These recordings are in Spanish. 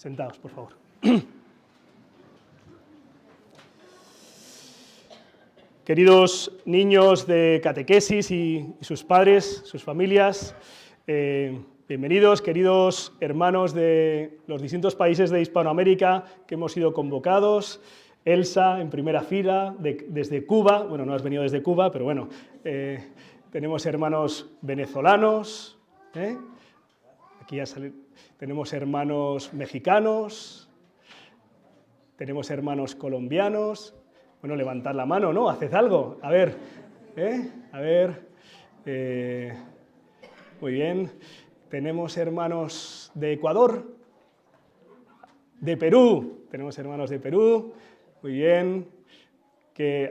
Sentaos, por favor. Queridos niños de catequesis y sus padres, sus familias, bienvenidos, queridos hermanos de los distintos países de Hispanoamérica que hemos sido convocados. Elsa, en primera fila, desde Cuba, bueno, no has venido desde Cuba, pero bueno, tenemos hermanos venezolanos, aquí ya tenemos hermanos mexicanos, tenemos hermanos colombianos. Bueno, levantad la mano, ¿no? Haced algo. A ver, muy bien. Tenemos hermanos de Ecuador, de Perú. Tenemos hermanos de Perú. Muy bien.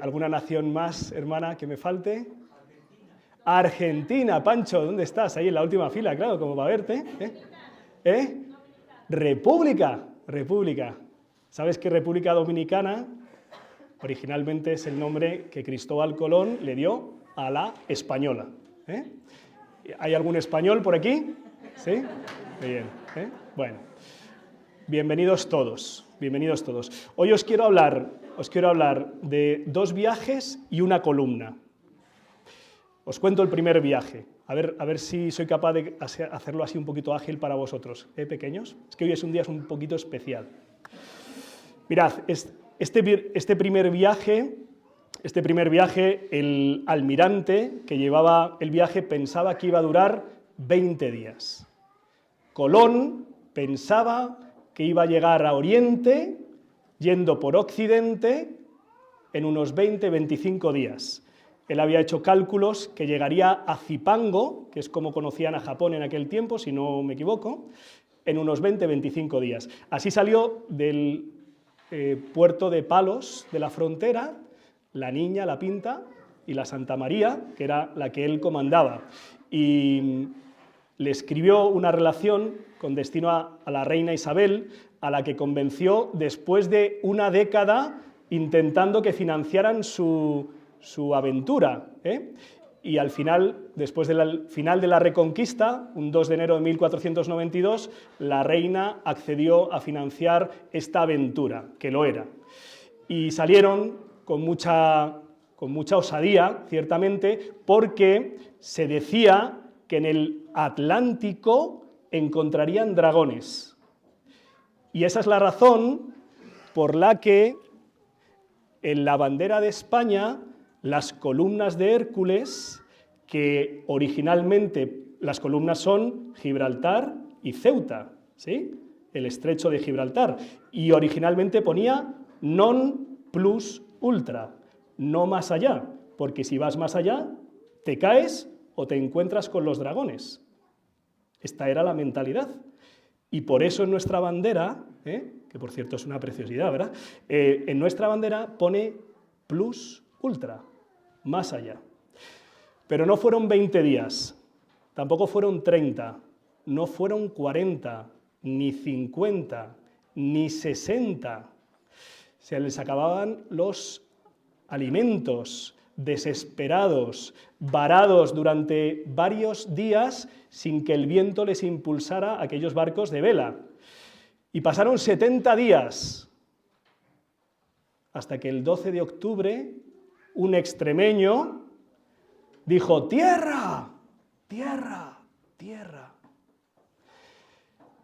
¿Alguna nación más, hermana, que me falte? Argentina, Pancho, ¿dónde estás? Ahí en la última fila, claro, como para verte. República. ¿Sabes que República Dominicana originalmente es el nombre que Cristóbal Colón le dio a la española? ¿Hay algún español por aquí? ¿Sí? Muy bien. Bueno, bienvenidos todos. Hoy os quiero hablar de 2 viajes y una columna. Os cuento el primer viaje, a ver si soy capaz de hacerlo así un poquito ágil para vosotros, pequeños. Es que hoy es un día un poquito especial. Mirad, este primer viaje, el almirante que llevaba el viaje pensaba que iba a durar 20 días. Colón pensaba que iba a llegar a Oriente, yendo por Occidente, en unos 20-25 días. Él había hecho cálculos que llegaría a Zipango, que es como conocían a Japón en aquel tiempo, si no me equivoco, en unos 20-25 días. Así salió del puerto de Palos, de la frontera, la Niña, la Pinta y la Santa María, que era la que él comandaba. Y le escribió una relación con destino a la reina Isabel, a la que convenció después de una década intentando que financiaran su aventura. Y al final, después del final de la Reconquista, un 2 de enero de 1492, la reina accedió a financiar esta aventura, que lo era. Y salieron con mucha osadía, ciertamente, porque se decía que en el Atlántico encontrarían dragones. Y esa es la razón por la que en la bandera de España las columnas de Hércules, que originalmente las columnas son Gibraltar y Ceuta, ¿sí? El estrecho de Gibraltar, y originalmente ponía non plus ultra, no más allá, porque si vas más allá te caes o te encuentras con los dragones. Esta era la mentalidad. Y por eso en nuestra bandera, que por cierto es una preciosidad, ¿verdad? En nuestra bandera pone plus ultra, más allá. Pero no fueron 20 días, tampoco fueron 30, no fueron 40, ni 50, ni 60. Se les acababan los alimentos, desesperados, varados durante varios días sin que el viento les impulsara aquellos barcos de vela. Y pasaron 70 días, hasta que el 12 de octubre un extremeño dijo: ¡tierra! ¡Tierra! ¡Tierra!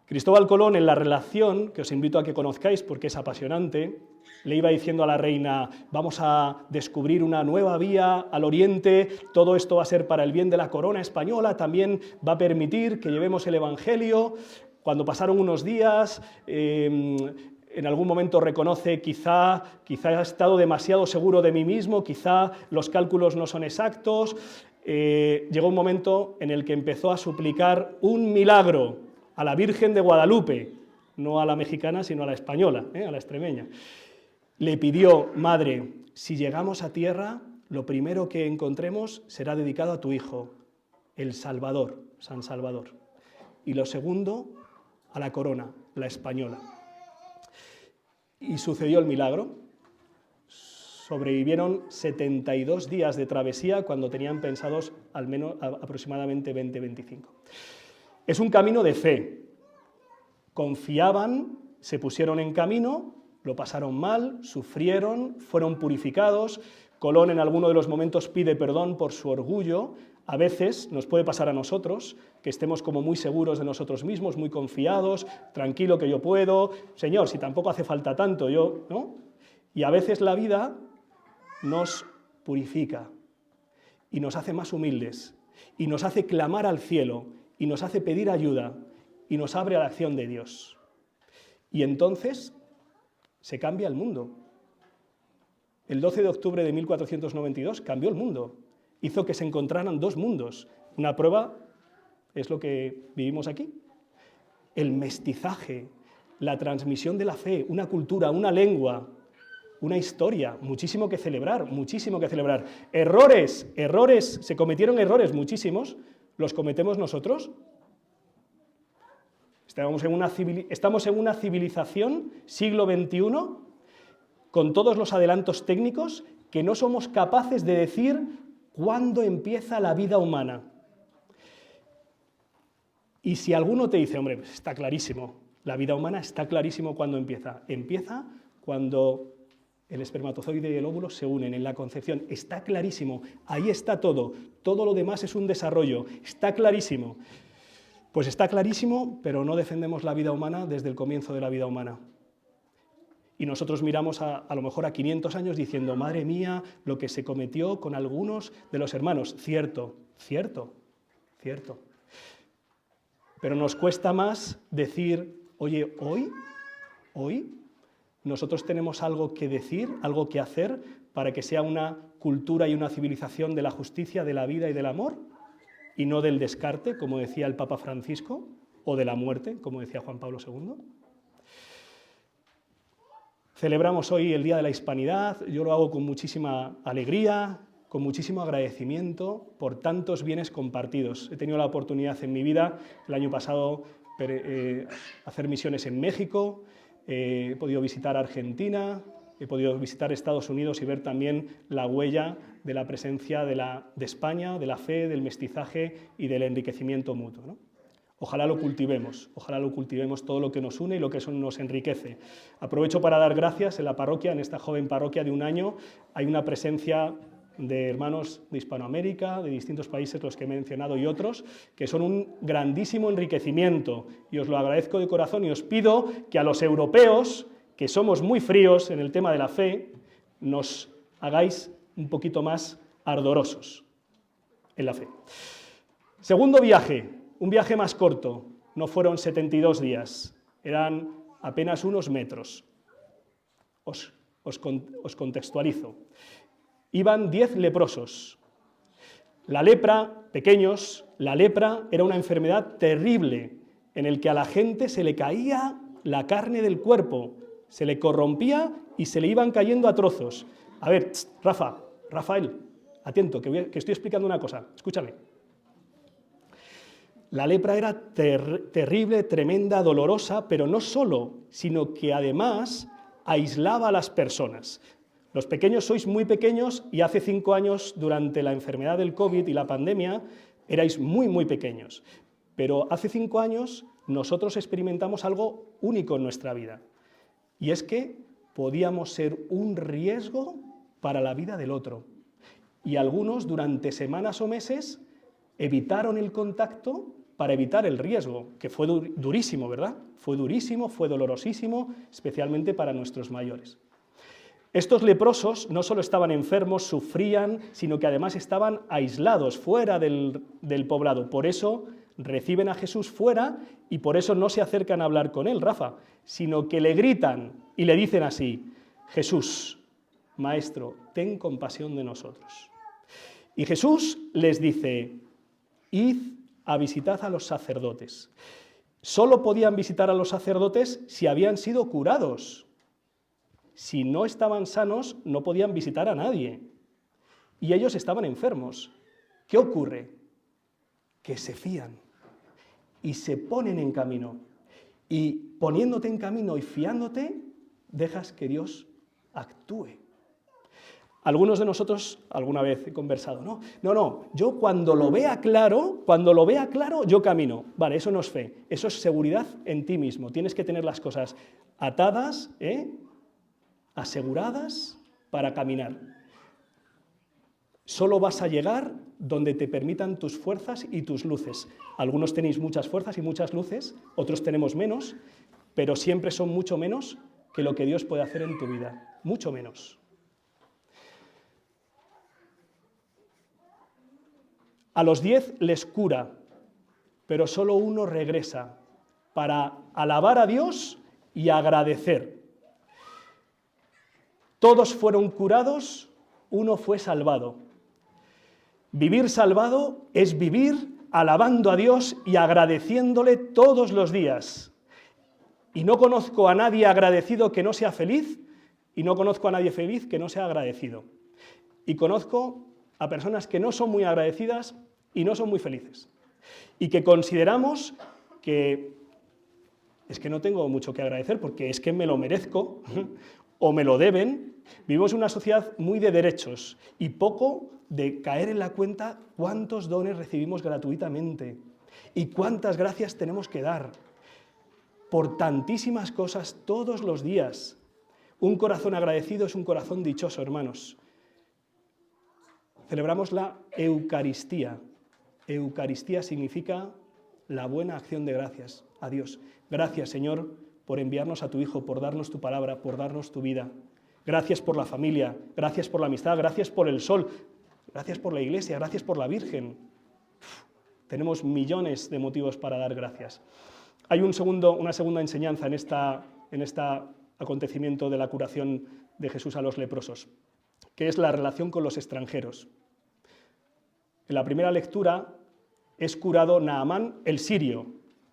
Cristóbal Colón, en la relación, que os invito a que conozcáis porque es apasionante, le iba diciendo a la reina: vamos a descubrir una nueva vía al oriente, todo esto va a ser para el bien de la corona española, también va a permitir que llevemos el evangelio. Cuando pasaron unos días, en algún momento reconoce, quizá he estado demasiado seguro de mí mismo, quizá los cálculos no son exactos. Llegó un momento en el que empezó a suplicar un milagro a la Virgen de Guadalupe, no a la mexicana, sino a la española, a la extremeña. Le pidió: madre, si llegamos a tierra, lo primero que encontremos será dedicado a tu hijo, el Salvador, San Salvador. Y lo segundo, a la corona, la española. Y sucedió el milagro. Sobrevivieron 72 días de travesía cuando tenían pensados al menos aproximadamente 20-25. Es un camino de fe. Confiaban se pusieron en camino, lo pasaron mal, sufrieron, fueron purificados. Colón en alguno de los momentos pide perdón por su orgullo. A veces nos puede pasar a nosotros, que estemos como muy seguros de nosotros mismos, muy confiados, tranquilo que yo puedo, Señor, si tampoco hace falta tanto, yo, ¿no? Y a veces la vida nos purifica y nos hace más humildes y nos hace clamar al cielo y nos hace pedir ayuda y nos abre a la acción de Dios. Y entonces se cambia el mundo. El 12 de octubre de 1492 cambió el mundo, hizo que se encontraran dos mundos. Una prueba es lo que vivimos aquí. El mestizaje, la transmisión de la fe, una cultura, una lengua, una historia, muchísimo que celebrar, muchísimo que celebrar. Errores, se cometieron errores muchísimos, ¿los cometemos nosotros? Estamos en una civilización, siglo XXI, con todos los adelantos técnicos, que no somos capaces de decir cuándo empieza la vida humana. Y si alguno te dice, hombre, está clarísimo, la vida humana está clarísimo cuándo empieza. Empieza cuando el espermatozoide y el óvulo se unen en la concepción. Está clarísimo, ahí está todo. Todo lo demás es un desarrollo, está clarísimo. Pues está clarísimo, pero no defendemos la vida humana desde el comienzo de la vida humana. Y nosotros miramos a lo mejor a 500 años diciendo, madre mía, lo que se cometió con algunos de los hermanos. Cierto, cierto, cierto. Pero nos cuesta más decir, oye, hoy nosotros tenemos algo que decir, algo que hacer para que sea una cultura y una civilización de la justicia, de la vida y del amor, y no del descarte, como decía el Papa Francisco, o de la muerte, como decía Juan Pablo II. Celebramos hoy el Día de la Hispanidad, yo lo hago con muchísima alegría, con muchísimo agradecimiento por tantos bienes compartidos. He tenido la oportunidad en mi vida, el año pasado, hacer misiones en México, he podido visitar Argentina, he podido visitar Estados Unidos y ver también la huella de la presencia de España, de la fe, del mestizaje y del enriquecimiento mutuo, ¿no? Ojalá lo cultivemos todo lo que nos une y lo que nos enriquece. Aprovecho para dar gracias en la parroquia, en esta joven parroquia de un año, hay una presencia de hermanos de Hispanoamérica, de distintos países, los que he mencionado y otros, que son un grandísimo enriquecimiento, y os lo agradezco de corazón y os pido que a los europeos, que somos muy fríos en el tema de la fe, nos hagáis un poquito más ardorosos en la fe. Segundo viaje, un viaje más corto, no fueron 72 días, eran apenas unos metros. Os contextualizo. Iban 10 leprosos. La lepra, pequeños, la lepra era una enfermedad terrible en el que a la gente se le caía la carne del cuerpo, se le corrompía y se le iban cayendo a trozos. A ver, Rafael, atento, que estoy explicando una cosa, escúchame. La lepra era terrible, tremenda, dolorosa, pero no solo, sino que además aislaba a las personas. Los pequeños sois muy pequeños y hace 5 años, durante la enfermedad del COVID y la pandemia, erais muy, muy pequeños. Pero hace 5 años nosotros experimentamos algo único en nuestra vida. Y es que podíamos ser un riesgo para la vida del otro. Y algunos, durante semanas o meses, evitaron el contacto para evitar el riesgo, que fue durísimo, ¿verdad? Fue durísimo, fue dolorosísimo, especialmente para nuestros mayores. Estos leprosos no solo estaban enfermos, sufrían, sino que además estaban aislados, fuera del poblado. Por eso reciben a Jesús fuera y por eso no se acercan a hablar con él, Rafa, sino que le gritan y le dicen así: Jesús, Maestro, ten compasión de nosotros. Y Jesús les dice: id a visitar a los sacerdotes. Solo podían visitar a los sacerdotes si habían sido curados. Si no estaban sanos, no podían visitar a nadie. Y ellos estaban enfermos. ¿Qué ocurre? Que se fían y se ponen en camino. Y poniéndote en camino y fiándote, dejas que Dios actúe. Algunos de nosotros alguna vez he conversado, no, yo cuando lo vea claro, yo camino. Vale, eso no es fe, eso es seguridad en ti mismo. Tienes que tener las cosas atadas, aseguradas para caminar. Solo vas a llegar donde te permitan tus fuerzas y tus luces. Algunos tenéis muchas fuerzas y muchas luces, otros tenemos menos, pero siempre son mucho menos que lo que Dios puede hacer en tu vida, mucho menos. A los 10 les cura, pero solo uno regresa para alabar a Dios y agradecer. Todos fueron curados, uno fue salvado. Vivir salvado es vivir alabando a Dios y agradeciéndole todos los días. Y no conozco a nadie agradecido que no sea feliz, y no conozco a nadie feliz que no sea agradecido. Y conozco a personas que no son muy agradecidas y no son muy felices. Y que consideramos que es que no tengo mucho que agradecer porque es que me lo merezco o me lo deben. Vivimos en una sociedad muy de derechos y poco de caer en la cuenta cuántos dones recibimos gratuitamente y cuántas gracias tenemos que dar por tantísimas cosas todos los días. Un corazón agradecido es un corazón dichoso, hermanos. Celebramos la Eucaristía. Eucaristía significa la buena acción de gracias a Dios. Gracias, Señor, por enviarnos a tu Hijo, por darnos tu palabra, por darnos tu vida. Gracias por la familia, gracias por la amistad, gracias por el sol, gracias por la Iglesia, gracias por la Virgen. Tenemos millones de motivos para dar gracias. Hay una segunda enseñanza en este acontecimiento de la curación de Jesús a los leprosos, que es la relación con los extranjeros. En la primera lectura es curado Naamán el sirio.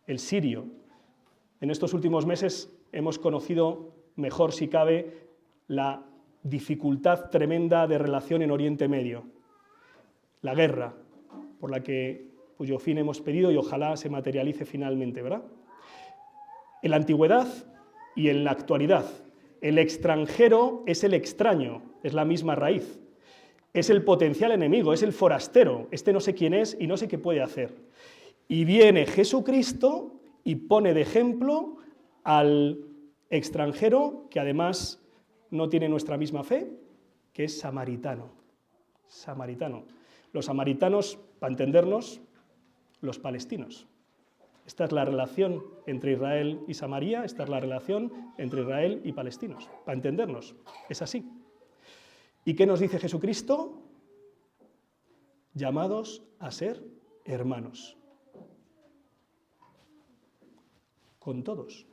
En estos últimos meses hemos conocido mejor, si cabe, la dificultad tremenda de relación en Oriente Medio. La guerra, cuyo fin hemos pedido y ojalá se materialice finalmente, ¿verdad? En la antigüedad y en la actualidad, el extranjero es el extraño, es la misma raíz. Es el potencial enemigo, es el forastero, este no sé quién es y no sé qué puede hacer. Y viene Jesucristo y pone de ejemplo al extranjero, que además no tiene nuestra misma fe, que es samaritano. Los samaritanos, para entendernos, los palestinos. Esta es la relación entre Israel y Samaria, esta es la relación entre Israel y palestinos, para entendernos, es así. ¿Y qué nos dice Jesucristo? Llamados a ser hermanos. Con todos.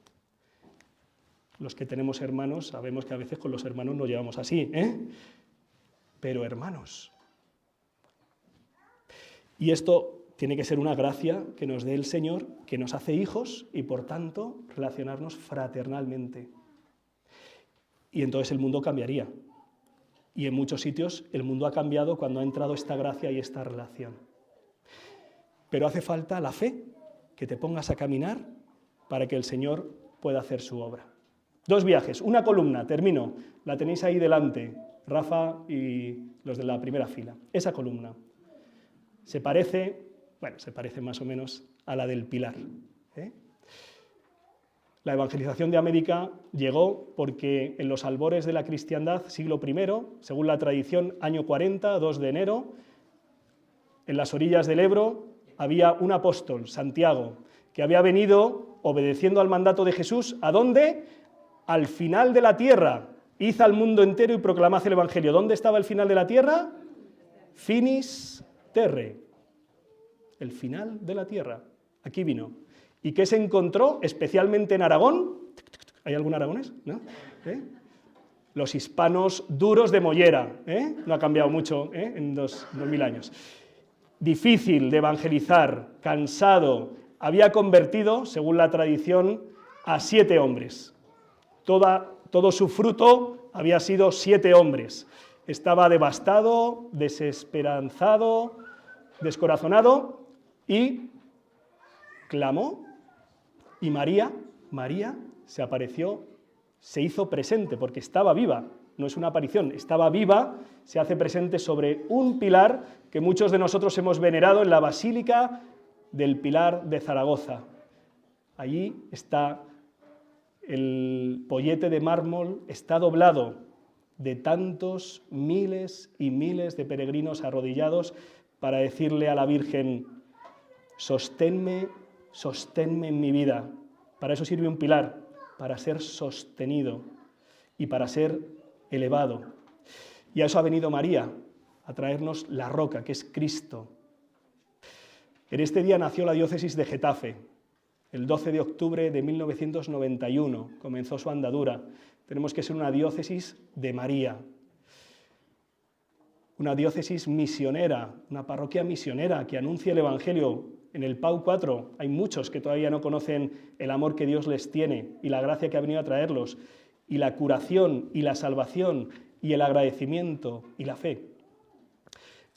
Los que tenemos hermanos sabemos que a veces con los hermanos nos llevamos así, pero hermanos. Y esto tiene que ser una gracia que nos dé el Señor, que nos hace hijos y por tanto relacionarnos fraternalmente. Y entonces el mundo cambiaría. Y en muchos sitios el mundo ha cambiado cuando ha entrado esta gracia y esta relación. Pero hace falta la fe, que te pongas a caminar para que el Señor pueda hacer su obra. 2 viajes, una columna, termino, la tenéis ahí delante, Rafa y los de la primera fila. Esa columna se parece más o menos a la del Pilar. La evangelización de América llegó porque en los albores de la cristiandad, siglo I, según la tradición, año 40, 2 de enero, en las orillas del Ebro había un apóstol, Santiago, que había venido obedeciendo al mandato de Jesús, ¿a dónde? Al final de la tierra. Id al mundo entero y proclamad el evangelio. ¿Dónde estaba el final de la tierra? Finis terre. El final de la tierra. Aquí vino. ¿Y qué se encontró especialmente en Aragón? ¿Hay algún aragonés? ¿No? Los hispanos duros de mollera. No ha cambiado mucho en 2000 años. Difícil de evangelizar, cansado. Había convertido, según la tradición, a 7 hombres. Todo su fruto había sido 7 hombres. Estaba devastado, desesperanzado, descorazonado y clamó. Y María se apareció, se hizo presente porque estaba viva no es una aparición, estaba viva, se hace presente sobre un pilar que muchos de nosotros hemos venerado en la Basílica del Pilar de Zaragoza. Allí está el pollete de mármol, está doblado de tantos miles y miles de peregrinos arrodillados para decirle a la Virgen: sosténme, sosténme en mi vida. Para eso sirve un pilar, para ser sostenido y para ser elevado. Y a eso ha venido María, a traernos la roca, que es Cristo. En este día nació la diócesis de Getafe. El 12 de octubre de 1991 comenzó su andadura. Tenemos que ser una diócesis de María, una diócesis misionera, una parroquia misionera que anuncie el Evangelio. En el Pau 4 hay muchos que todavía no conocen el amor que Dios les tiene y la gracia que ha venido a traerlos, y la curación y la salvación y el agradecimiento y la fe.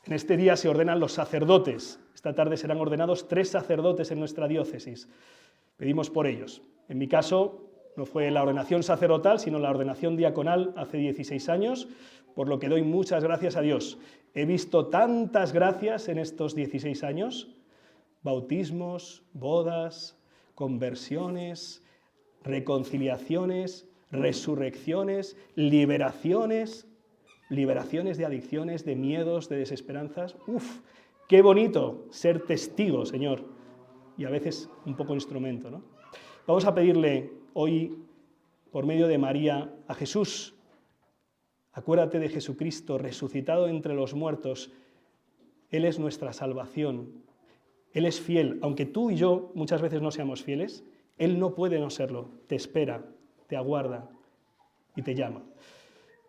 En este día se ordenan los sacerdotes. Esta tarde serán ordenados 3 sacerdotes en nuestra diócesis. Pedimos por ellos. En mi caso no fue la ordenación sacerdotal, sino la ordenación diaconal hace 16 años, por lo que doy muchas gracias a Dios. He visto tantas gracias en estos 16 años, bautismos, bodas, conversiones, reconciliaciones, resurrecciones, liberaciones de adicciones, de miedos, de desesperanzas. ¡Uf! ¡Qué bonito ser testigo, Señor! Y a veces un poco instrumento, ¿no? Vamos a pedirle hoy, por medio de María, a Jesús. Acuérdate de Jesucristo, resucitado entre los muertos. Él es nuestra salvación. Él es fiel. Aunque tú y yo muchas veces no seamos fieles, Él no puede no serlo. Te espera, te aguarda y te llama.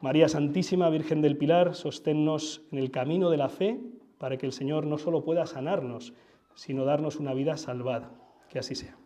María Santísima, Virgen del Pilar, sosténnos en el camino de la fe para que el Señor no solo pueda sanarnos, sino darnos una vida salvada. Que así sea.